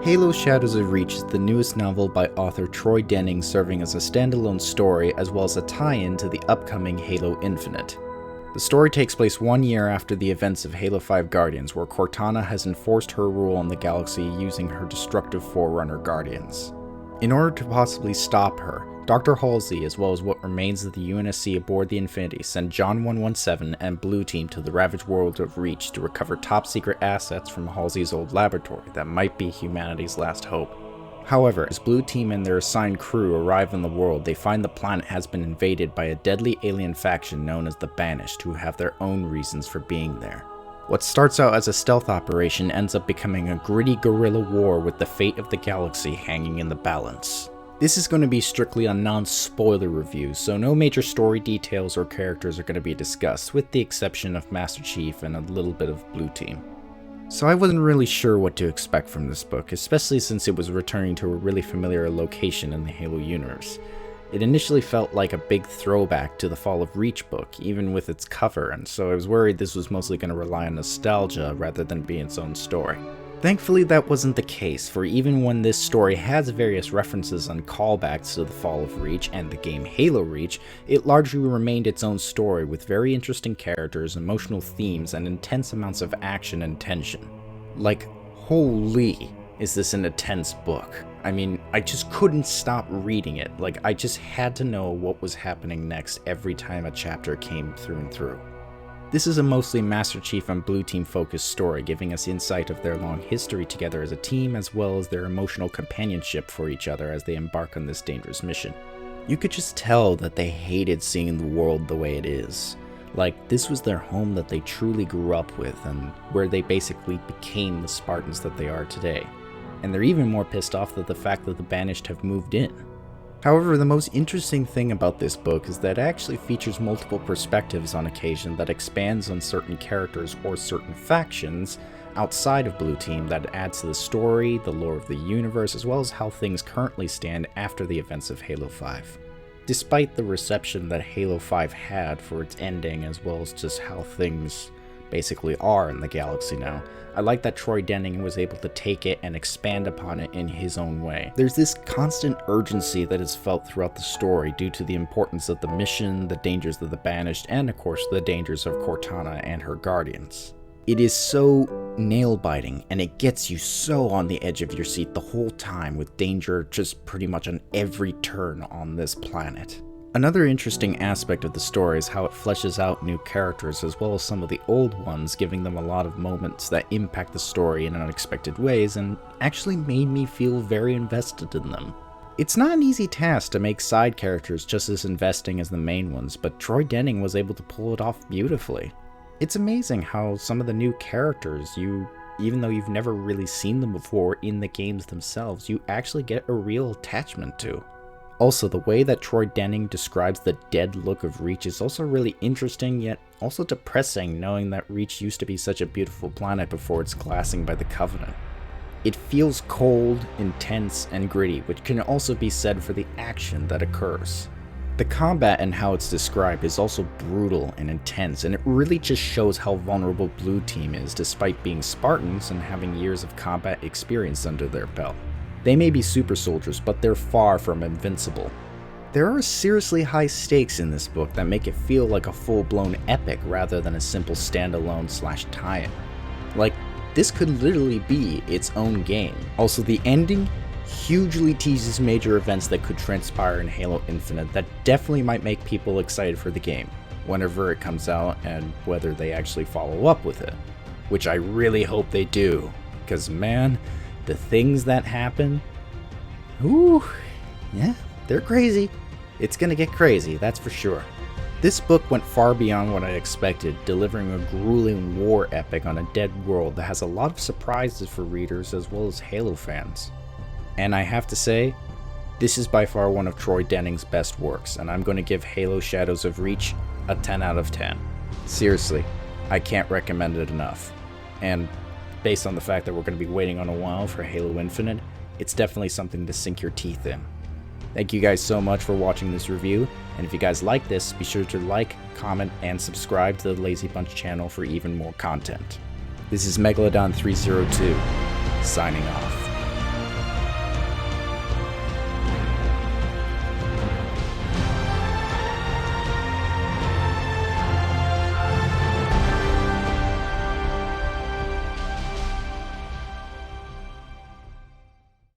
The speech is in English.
Halo Shadows of Reach is the newest novel by author Troy Denning, serving as a standalone story as well as a tie-in to the upcoming Halo Infinite. The story takes place 1 year after the events of Halo 5 Guardians, where Cortana has enforced her rule on the galaxy using her destructive Forerunner Guardians. In order to possibly stop her, Dr. Halsey, as well as what remains of the UNSC aboard the Infinity, send John 117 and Blue Team to the ravaged world of Reach to recover top-secret assets from Halsey's old laboratory that might be humanity's last hope. However, as Blue Team and their assigned crew arrive on the world, they find the planet has been invaded by a deadly alien faction known as the Banished, who have their own reasons for being there. What starts out as a stealth operation ends up becoming a gritty guerrilla war with the fate of the galaxy hanging in the balance. This is going to be strictly a non-spoiler review, so no major story details or characters are going to be discussed, with the exception of Master Chief and a little bit of Blue Team. So I wasn't really sure what to expect from this book, especially since it was returning to a really familiar location in the Halo universe. It initially felt like a big throwback to the Fall of Reach book, even with its cover, and so I was worried this was mostly going to rely on nostalgia rather than be its own story. Thankfully that wasn't the case, for even when this story has various references and callbacks to the Fall of Reach and the game Halo Reach, it largely remained its own story with very interesting characters, emotional themes, and intense amounts of action and tension. Like, holy, is this an intense book. I mean, I just couldn't stop reading it. Like, I just had to know what was happening next every time a chapter came through and through. This is a mostly Master Chief and Blue Team focused story, giving us insight of their long history together as a team, as well as their emotional companionship for each other as they embark on this dangerous mission. You could just tell that they hated seeing the world the way it is. Like, this was their home that they truly grew up with, and where they basically became the Spartans that they are today. And they're even more pissed off at the fact that the Banished have moved in. However, the most interesting thing about this book is that it actually features multiple perspectives on occasion that expands on certain characters or certain factions outside of Blue Team that adds to the story, the lore of the universe, as well as how things currently stand after the events of Halo 5. Despite the reception that Halo 5 had for its ending, as well as just how things basically are in the galaxy now, I like that Troy Denning was able to take it and expand upon it in his own way. There's this constant urgency that is felt throughout the story due to the importance of the mission, the dangers of the Banished, and of course the dangers of Cortana and her Guardians. It is so nail-biting, and it gets you so on the edge of your seat the whole time, with danger just pretty much on every turn on this planet. Another interesting aspect of the story is how it fleshes out new characters as well as some of the old ones, giving them a lot of moments that impact the story in unexpected ways and actually made me feel very invested in them. It's not an easy task to make side characters just as investing as the main ones, but Troy Denning was able to pull it off beautifully. It's amazing how some of the new characters, even though you've never really seen them before in the games themselves, you actually get a real attachment to. Also, the way that Troy Denning describes the dead look of Reach is also really interesting, yet also depressing, knowing that Reach used to be such a beautiful planet before its glassing by the Covenant. It feels cold, intense, and gritty, which can also be said for the action that occurs. The combat and how it's described is also brutal and intense, and it really just shows how vulnerable Blue Team is despite being Spartans and having years of combat experience under their belt. They may be super soldiers, but they're far from invincible. There are seriously high stakes in this book that make it feel like a full-blown epic rather than a simple standalone / tie-in. Like, this could literally be its own game. Also, the ending hugely teases major events that could transpire in Halo Infinite that definitely might make people excited for the game, whenever it comes out and whether they actually follow up with it. Which I really hope they do, because man, the things that happen, ooh, yeah, they're crazy. It's gonna get crazy, that's for sure. This book went far beyond what I expected, delivering a grueling war epic on a dead world that has a lot of surprises for readers as well as Halo fans. And I have to say, this is by far one of Troy Denning's best works, and I'm going to give Halo Shadows of Reach a 10 out of 10. Seriously, I can't recommend it enough. And based on the fact that we're going to be waiting on a while for Halo Infinite, it's definitely something to sink your teeth in. Thank you guys so much for watching this review, and if you guys like this, be sure to like, comment, and subscribe to the Lazy Bunch channel for even more content. This is Megalodon302, signing off.